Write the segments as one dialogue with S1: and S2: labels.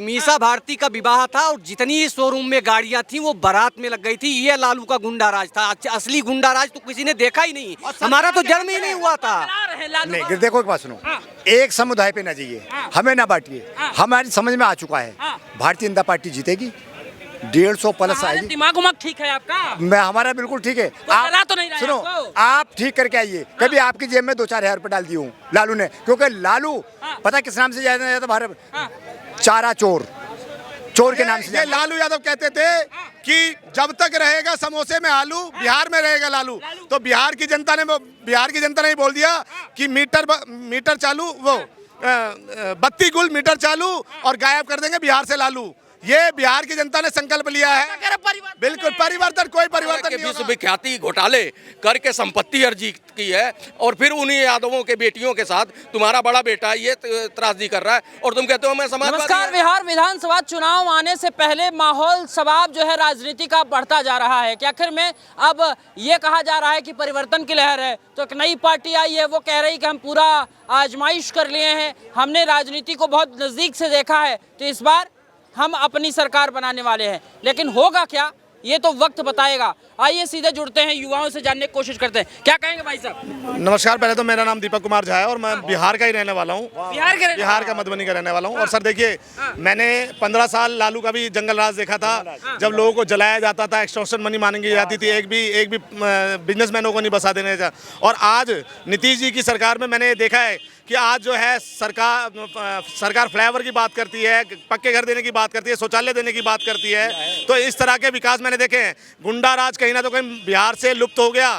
S1: मीसा भारती का विवाह था और जितनी शोरूम में गाड़ियां थी वो बारात में लग गई थी। ये लालू का गुंडा राज था। असली गुंडा राज तो किसी ने देखा ही नहीं, हमारा तो जन्म ही नहीं हुआ था।
S2: नहीं देखो, एक बात सुनो, एक समुदाय पे ना जाइए, हमें ना बांटिए। हमारी समझ में आ चुका है, भारतीय जनता पार्टी जीतेगी, 150 प्लस आएगी।
S3: दिमाग उमाग ठीक है आपका?
S2: मैं हमारा बिल्कुल ठीक है।
S3: आप तो नहीं रहा
S2: सुनो,
S3: आपको?
S2: आप ठीक करके आइए। कभी आपकी जेब में 2-4 हज़ार रुपए डाल दिए हूँ लालू ने, क्योंकि लालू पता किस नाम से जाता भारत? चारा चोर, चोर के नाम से।
S4: ये लालू यादव कहते थे कि जब तक रहेगा समोसे में आलू, बिहार में रहेगा लालू। तो बिहार की जनता ने बोल दिया कि मीटर चालू, वो बत्ती गुल मीटर चालू और गायब कर देंगे बिहार से लालू। ये बिहार की जनता ने संकल्प लिया है। बिल्कुल परिवर्तन, कोई परिवर्तन नहीं होगा।
S5: विख्याति घोटाले करके संपत्ति अर्जित की है और फिर उन्हीं यादवों के बेटियों के साथ तुम्हारा बड़ा बेटा ये त्रासदी कर रहा है और तुम कहते हो मैं समाजवादी।
S3: नमस्कार, बिहार विधानसभा चुनाव आने से पहले माहौल सवाब जो है राजनीति का बढ़ता जा रहा है कि आखिर में अब ये कहा जा रहा है कि परिवर्तन की लहर है। तो एक नई पार्टी आई है, वो कह रही कि हम पूरा आजमाइश कर लिए हैं, हमने राजनीति को बहुत नज़दीक से देखा है, तो इस बार हम अपनी सरकार बनाने वाले हैं। लेकिन होगा क्या, ये तो वक्त बताएगा। आइए सीधे जुड़ते हैं, युवाओं से जानने की कोशिश करते हैं। क्या कहेंगे भाई साहब?
S4: नमस्कार, पहले तो मेरा नाम दीपक कुमार झा है और मैं बिहार का ही रहने वाला हूँ। बिहार का मधुबनी का रहने वाला हूँ। और सर देखिए, मैंने 15 साल लालू का भी जंगल राज देखा था, जब लोगों को जलाया जाता था, एक्सटॉर्शन मनी मांगी जाती थी, एक भी बिजनेसमैनों को नहीं बसा देने का। और आज नीतीश जी की सरकार में मैंने देखा है कि आज जो है सरकार फ्लाईओवर की बात करती है, पक्के घर देने की बात करती है, शौचालय देने की बात करती है। तो इस तरह के विकास मैंने देखे हैं। गुंडा राज कहीं ना तो कहीं बिहार से लुप्त हो गया।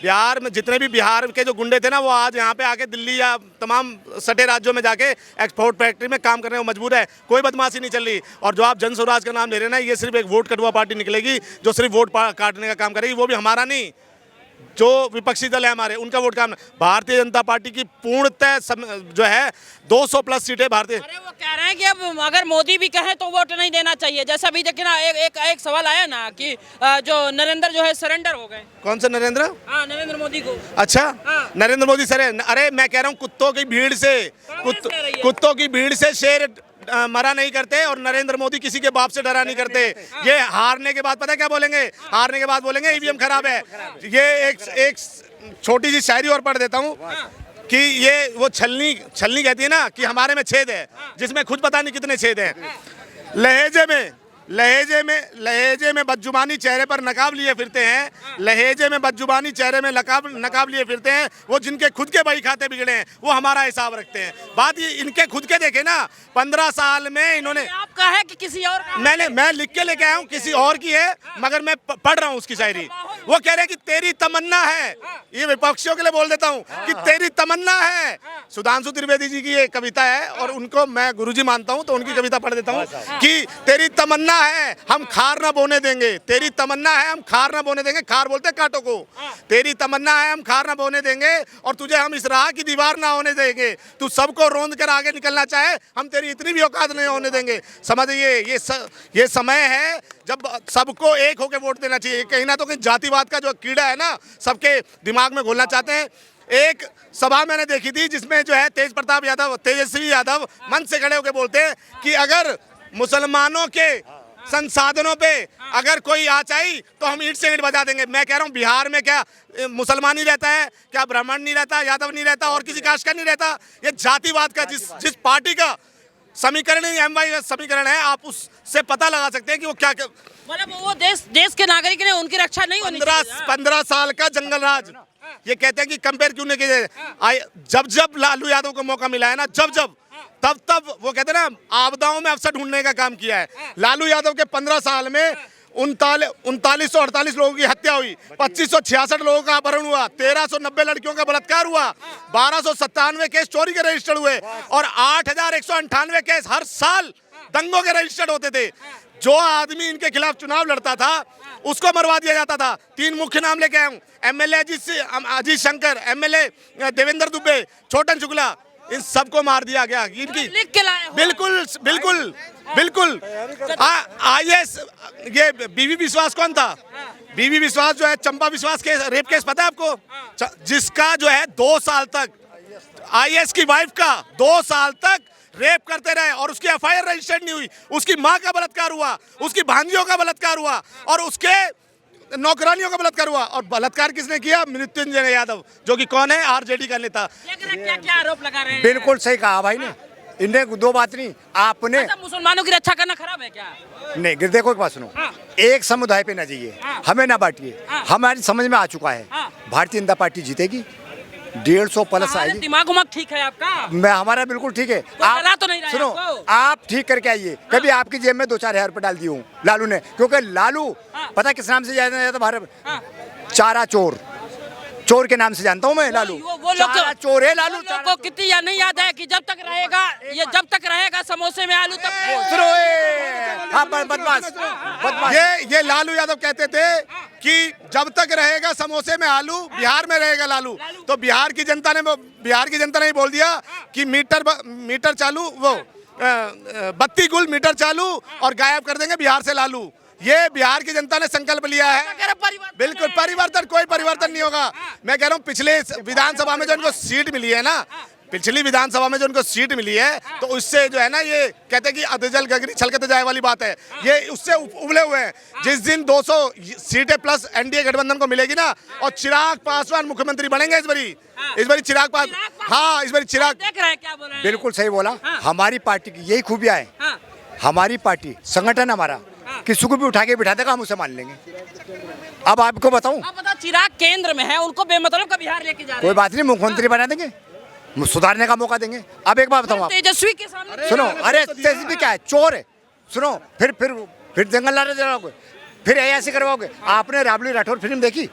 S4: बिहार में जितने भी बिहार के जो गुंडे थे ना, वो आज यहाँ पे आके दिल्ली या तमाम सटे राज्यों में जाके एक्सपोर्ट फैक्ट्री में काम करने को मजबूर है। कोई बदमाशी नहीं चल रही। और जो आप जन स्वराज का नाम ले रहे हैं ना, ये सिर्फ एक वोट कटुआ पार्टी निकलेगी जो सिर्फ वोट काटने का काम करेगी। वो भी हमारा नहीं, जो विपक्षी दल है हमारे, उनका वोट काम। भारतीय जनता पार्टी की पूर्णतः जो है 200 प्लस सीटें भारतीय।
S3: अरे वो कह रहे हैं कि अब अगर मोदी भी कहे तो वोट नहीं देना चाहिए। जैसा अभी देखिए ना, एक सवाल आया ना कि जो नरेंद्र जो है सरेंडर हो गए।
S4: कौन सा नरेंद्र?
S3: हाँ, नरेंद्र मोदी को।
S4: अच्छा, नरेंद्र मोदी सर, अरे मैं कह रहा हूँ कुत्तों की भीड़ से, कुत्तों की भीड़ से शेर मरा नहीं करते और नरेंद्र मोदी किसी के बाप से डरा नहीं करते। ये हारने के बाद पता है क्या बोलेंगे? हारने के बाद बोलेंगे ईवीएम खराब है। ये एक छोटी सी शायरी और पढ़ देता हूँ कि ये वो छलनी कहती है ना कि हमारे में छेद है, जिसमें खुद पता नहीं कितने छेद हैं। लहेजे में बदजुबानी चेहरे पर नकाब लिए फिरते हैं। लहेजे में बदजुबानी चेहरे में नकाब लिए फिरते हैं। वो जिनके खुद के बही खाते बिगड़े हैं, वो हमारा हिसाब रखते हैं। बात ये इनके खुद के देखे ना, 15 साल में इन्होंने।
S3: आपका है कि किसी और का?
S4: मैं लिख के लेके आया हूँ, किसी और की है, मगर मैं पढ़ रहा हूँ उसकी शायरी। वो कह रहे हैं कि तेरी तमन्ना है, ये विपक्षियों के लिए बोल देता हूँ कि तेरी तमन्ना है। सुधांशु त्रिवेदी जी की ये कविता है और उनको मैं गुरुजी मानता हूँ, तो उनकी कविता पढ़ देता हूँ कि तेरी तमन्ना है हम खार ना बोने देंगे। तेरी तमन्ना है हम खार ना बोने देंगे। खार बोलते कांटों को। तेरी तमन्ना है हम खार ना बोने देंगे और तुझे हम इस राह की दीवार ना होने देंगे। तू सबको रोंद कर आगे निकलना चाहे, हम तेरी इतनी भी औकात नहीं होने देंगे। समझिए, ये समय है जब सबको एक होकर वोट देना चाहिए। कहीं ना तो कहीं जातिवाद का जो कीड़ा है ना, सबके दिमाग में घोलना चाहते हैं। एक सभा मैंने देखी थी जिसमें जो है तेजस्वी यादव मंच से खड़े होकर बोलते हैं कि अगर मुसलमानों के संसाधनों पे अगर कोई आ चाहिए तो हम ईंट से ईंट बजा देंगे। मैं कह रहा हूँ, बिहार में क्या मुसलमान ही रहता है? क्या ब्राह्मण नहीं रहता, यादव नहीं रहता, और किसी कास्ट का नहीं रहता? ये जातिवाद का जिस पार्टी का समीकरण MY समीकरण है, आप उससे पता लगा सकते हैं कि वो क्या
S3: मतलब वो देश के नागरिक ने उनकी रक्षा नहीं होनी चाहिए।
S4: 15 साल का जंगल राज। ये कहते हैं कि कंपेयर क्यों नहीं किया? जब लालू यादव को मौका मिला है ना, तब वो कहते हैं ना, आपदाओं में अवसर ढूंढने का काम किया है। लालू यादव के 15 साल में 3948 लोगों की हत्या हुई, 2566 लोगों का अपहरण हुआ, 1390 लड़कियों का बलात्कार हुआ, 1297 केस चोरी के रजिस्टर्ड हुए और 8198 केस हर साल दंगों के रजिस्टर्ड होते थे। जो आदमी इनके खिलाफ चुनाव लड़ता था उसको मरवा दिया जाता था। 3 मुख्य नाम लेके आया हूँ। MLA अजीत शंकर, MLA देवेंद्र दुबे, छोटन शुक्ला, इन सबको मार दिया गया। इनकी
S3: लिख के लाए हो।
S4: बिल्कुल। IAS ये बीवी विश्वास कौन था? बीवी विश्वास जो है चंपा विश्वास के रेप केस पता है आपको? जिसका जो है 2 साल तक IAS की वाइफ का 2 साल तक रेप करते रहे और उसकी एफआईआर रजिस्टर्ड नहीं हुई, उसकी माँ का बलात्कार हुआ, उसकी भांजियों का बलात्कार हुआ और उसके नौकरानियों का बलात्कार हुआ। और बलात्कार किसने किया? मृत्युंजय यादव, जो कि कौन है? आरजेडी का नेता।
S3: क्या क्या आरोप लगा रहे हैं?
S2: बिल्कुल सही कहा भाई ने, इन्हें दो बात नहीं आपने।
S3: अच्छा, मुसलमानों की रक्षा करना खराब है क्या?
S2: नहीं, देखो एक बात सुनो,
S3: हाँ।
S2: एक समुदाय पे ना जाइए,
S3: हाँ।
S2: हमें ना बांटिए।
S3: हाँ।
S2: हमारी समझ में आ चुका है,
S3: हाँ।
S2: भारतीय जनता पार्टी जीतेगी, 150 प्लस
S3: हमारे
S2: आएगी।
S3: दिमाग उमाग ठीक है आपका?
S2: मैं हमारा बिल्कुल ठीक है।
S3: डरा तो नहीं रहा है
S2: सुनो,
S3: आपको?
S2: आप ठीक करके आइए। कभी आपकी जेब में 2-4 हज़ार रुपये डाल दिए हूँ लालू ने, क्योंकि लालू
S3: हाँ।
S2: पता किस नाम से जाता भारत?
S3: हाँ।
S2: चारा चोर, चोर के नाम से जानता हूँ मैं लालू।
S3: वो लोग
S2: चारा चोर है लालू।
S3: लोगों को कितनी या नहीं याद है कि जब तक रहेगा ये, जब तक रहेगा समोसे में आलू तक।
S2: सुनो, हाँ बदमाश बदमाश।
S4: ये लालू यादव कहते थे कि जब तक रहेगा समोसे में आलू, बिहार में रहेगा लालू। तो बिहार की जनता ने ही बोल दिया कि मीटर चालू, वो बत्ती गुल मीटर चालू और गायब कर देंगे बिहार से लालू। ये बिहार की जनता ने संकल्प लिया है। बिल्कुल परिवर्तन, कोई परिवर्तन नहीं होगा। मैं कह रहा हूँ पिछले विधानसभा में जो इनको सीट मिली है ना, पिछली विधानसभा में जो उनको सीट मिली है, तो उससे जो है ना, ये कहते हैं कि अधजल गगरी छलकते जाए वाली बात है, ये उससे उबले हुए हैं। जिस दिन 200 सीटें प्लस एनडीए गठबंधन को मिलेगी ना, और चिराग पासवान मुख्यमंत्री बनेंगे इस बारी चिराग पासवान। हाँ, इस बारी चिराग।
S3: देख रहे हैं क्या बोल रहे हैं?
S2: बिल्कुल सही बोला। हमारी पार्टी की यही खूबियाँ है।
S3: हाँ।
S2: हमारी पार्टी संगठन हमारा किसी को भी उठा के बिठा देगा, हम उसे मान लेंगे। अब आपको बताऊं,
S3: आप बताओ, चिराग केंद्र में है, उनको बेमतलब का बिहार लेके जा रहे
S2: कोई बात नहीं, मुख्यमंत्री बना देंगे, सुधारने का मौका देंगे। अब एक बात बताऊं आप,
S3: तेजस्वी के सामने
S2: सुनो, अरे तेजस्वी क्या है? चोर है। सुनो, फिर जंगल लाने जाओगे, फिर ऐसे करवाओगे। आपने राबड़ी राठौर फिल्म देखी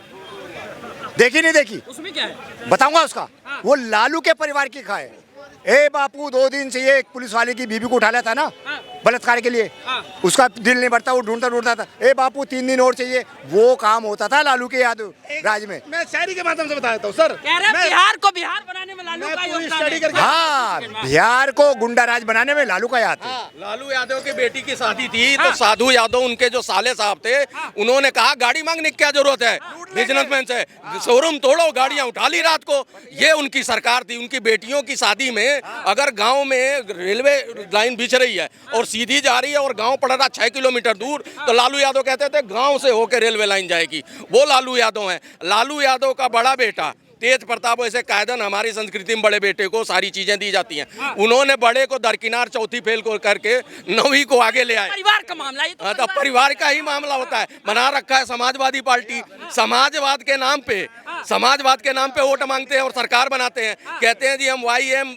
S2: नहीं देखी?
S3: उसमें क्या है
S2: बताऊंगा उसका। वो लालू के परिवार की खाए। ए बापू, 2 दिन से ये एक पुलिस वाले की बीबी को उठा लेता ना बलात्कार के लिए, उसका दिल नहीं बढ़ता, वो ढूंढता था। ए बापू, 3 दिन और चाहिए। वो काम होता था लालू के याद राज में।
S4: मैं शायरी के माध्यम से बता देता हूँ सर।
S3: कह रहे हैं बिहार को बिहार बनाने में लालू का योगदान है।
S2: हाँ, बिहार को गुंडा राज बनाने में लालू का याद है।
S5: लालू यादव की बेटी की शादी थी, तो साधु यादव उनके जो साले साहब थे, उन्होंने कहा गाड़ी मांगने की क्या जरूरत है, बिजनेसमैन से शोरूम तोड़ो, गाड़ियां उठा ली रात को। ये उनकी सरकार थी। उनकी बेटियों की शादी में अगर गांव में रेलवे लाइन बिछ रही है और सीधी जा रही है और गांव पड़ रहा 6 किलोमीटर दूर, तो लालू यादव कहते थे गांव से होकर रेलवे लाइन जाएगी। वो लालू यादव हैं। लालू यादव का बड़ा बेटा तेज प्रताप, ऐसे कायदन हमारी संस्कृति में बड़े बेटे को सारी चीजें दी जाती हैं। उन्होंने बड़े को दरकिनार, चौथी फेल को करके 9वीं को आगे ले आए।
S3: परिवार का मामला, ये
S5: तो परिवार का ही मामला होता है। बना रखा है समाजवादी पार्टी। समाजवाद के नाम पे वोट मांगते हैं और सरकार बनाते हैं। कहते हैं जी हम YM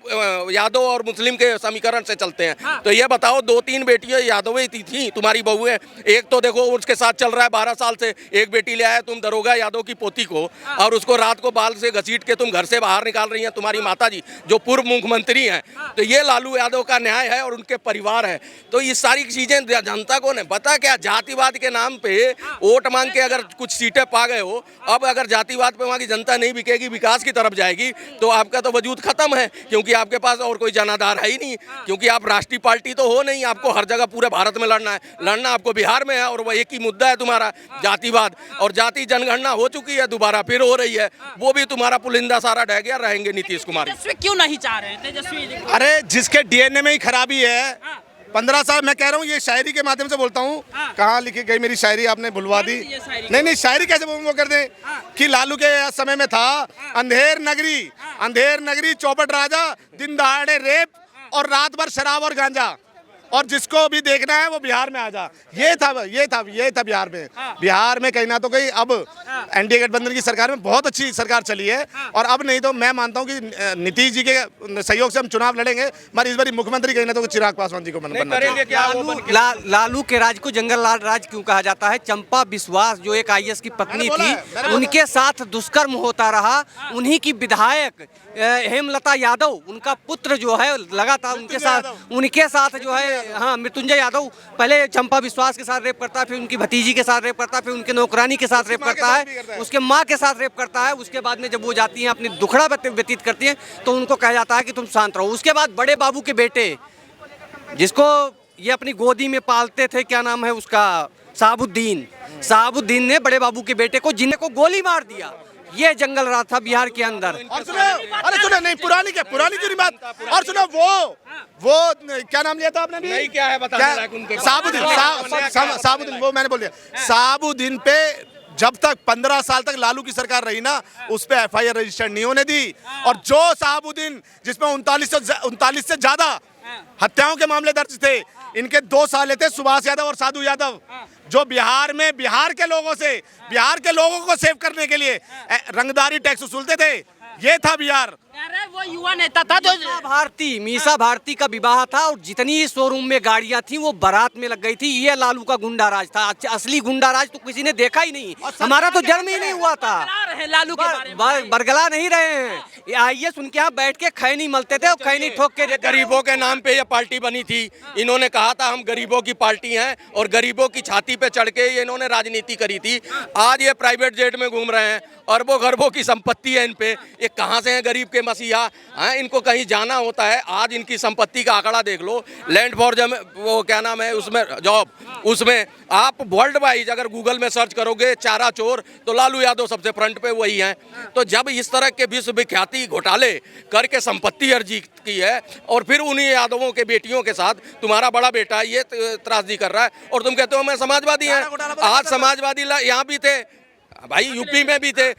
S5: यादव और मुस्लिम के समीकरण से चलते हैं। तो ये बताओ, 2-3 बेटियां यादव थी तुम्हारी बहुएं। एक तो देखो उसके साथ चल रहा है 12 साल से, एक बेटी ले आया तुम दरोगा यादव की पोती को, और उसको रात को बाल से घसीट के तुम घर से बाहर निकाल रही हैं तुम्हारी माताजी, जो पूर्व मुख्यमंत्री हैं। तो ये लालू यादव का न्याय है और उनके परिवार है। तो ये सारी चीजें जनता को नहीं पता। क्या जातिवाद के नाम पे वोट मांग के अगर कुछ सीटें पा गए हो, अब अगर जातिवाद पे वहाँ की जनता नहीं बिकेगी, विकास की तरफ जाएगी, तो आपका तो वजूद खत्म है, क्योंकि आपके पास और कोई जनाधार है ही नहीं। क्योंकि आप राष्ट्रीय पार्टी तो हो नहीं, आपको हर जगह पूरे भारत में लड़ना है। लड़ना आपको बिहार में है और वह एक ही मुद्दा है तुम्हारा, जातिवाद। और जाति जनगणना हो चुकी है, दोबारा फिर हो रही है, वो भी तुम्हारा पुलिंदा सारा ढह गया, रहेंगे नीतीश कुमार।
S3: तेजस्वी क्यों नहीं चाह रहे हैं? तेजस्वी
S4: अरे जिसके डीएनए में ही खराबी है। 15 साल, मैं कह रहा हूँ, ये शायरी के माध्यम से बोलता हूँ। कहाँ लिखी गई मेरी शायरी, आपने भुलवा दी। नहीं, शायरी कैसे वो कर दें कि लालू के समय में था अंधेर नगरी चौपट राजा, दिन दहाड़े रेप और रात भर शराब और गांजा, और जिसको भी देखना है वो बिहार में आ जा। ये था बिहार में। बिहार में कहीं ना तो कहीं अब एनडीए गठबंधन की सरकार में बहुत अच्छी सरकार चली है। और अब नहीं तो मैं मानता हूं कि नीतीश जी के सहयोग से हम चुनाव लड़ेंगे, मगर इस बार मुख्यमंत्री कहीं ना तो चिराग पासवान जी को बनना चाहिए।
S1: लालू के राज को जंगल राज क्यों कहा जाता है? चंपा बिस्वास, जो एक IAS की पत्नी थी, उनके साथ दुष्कर्म होता रहा। उन्हीं की विधायक हेमलता यादव, उनका पुत्र जो है लगातार उनके साथ जो है, हाँ, मृत्युंजय यादव पहले चंपा विश्वास के साथ रेप करता है, फिर उनकी भतीजी के साथ रेप करता है, फिर उनके नौकरानी के साथ रेप करता है, उसके माँ के साथ रेप करता है। उसके बाद में जब वो जाती हैं, अपनी दुखड़ा व्यतीत करती हैं, तो उनको कहा जाता है कि तुम शांत रहो। उसके बाद बड़े बाबू के बेटे, जिसको ये अपनी गोदी में पालते थे, क्या नाम है उसका, शहाबुद्दीन ने बड़े बाबू के बेटे को, जिन्हें को गोली मार दिया। ये जंगल राज था बिहार के अंदर।
S4: और सुनो, अरे सुनो, नहीं पुरानी क्या, पुरानी क्यों नहीं बात। और सुनो, वो क्या नाम लिया था आपने भी?
S5: नहीं, क्या है बताने लायक उनके पास?
S4: साबुद्दीन, वो मैंने बोल दिया। साबुद्दीन पे जब तक 15 साल तक लालू की सरकार रही ना, उस पे एफआईआर रजिस्टर नहीं होने दी। और जो साबुद्दीन जिसमें 39 से ज्यादा हत्याओं के मामले दर्ज थे, इनके 2 साले थे सुभाष यादव और साधु यादव, जो बिहार में बिहार के लोगों को सेव करने के लिए रंगदारी टैक्स वसूलते थे। ये था बिहार।
S3: अरे वो युवा नेता था जो
S1: मीसा भारती का विवाह था और जितनी शोरूम में गाड़ियां थी वो बारात में लग गई थी। ये लालू का गुंडा राज था। असली गुंडा राज तो किसी ने देखा ही नहीं, हमारा तो जन्म ही नहीं हुआ था।
S3: लालू के बारे में
S1: बरगला नहीं रहे हैं। ये आईएएस उनके यहाँ बैठ के खैनी मलते थे और खैनी ठोक के देते।
S5: गरीबों के नाम पे ये पार्टी बनी थी। इन्होंने कहा था हम गरीबों की पार्टी हैं और गरीबों की छाती पे चढ़ के ये इन्होंने राजनीति करी थी। आज ये प्राइवेट जेट में घूम रहे हैं, अरबों खरबों की संपत्ति है इन पे। ये कहाँ से हैं गरीब के मसीहा हैं? इनको कहीं जाना होता है। आज इनकी संपत्ति का आंकड़ा देख लो, लैंड फॉर वो क्या नाम है उसमें, जॉब, उसमें आप वर्ल्ड वाइज अगर गूगल में सर्च करोगे चारा चोर, तो लालू यादव सबसे फ्रंट पे वही हैं। तो जब इस तरह के विश्वविख्याति घोटाले करके संपत्ति अर्जित की है और फिर उन्हीं यादवों के बेटियों के साथ तुम्हारा बड़ा बेटा ये त्रासदी कर रहा है और तुम कहते हो मैं समाजवादी हैं। आज समाजवादी यहाँ भी थे भाई, यूपी में भी थे।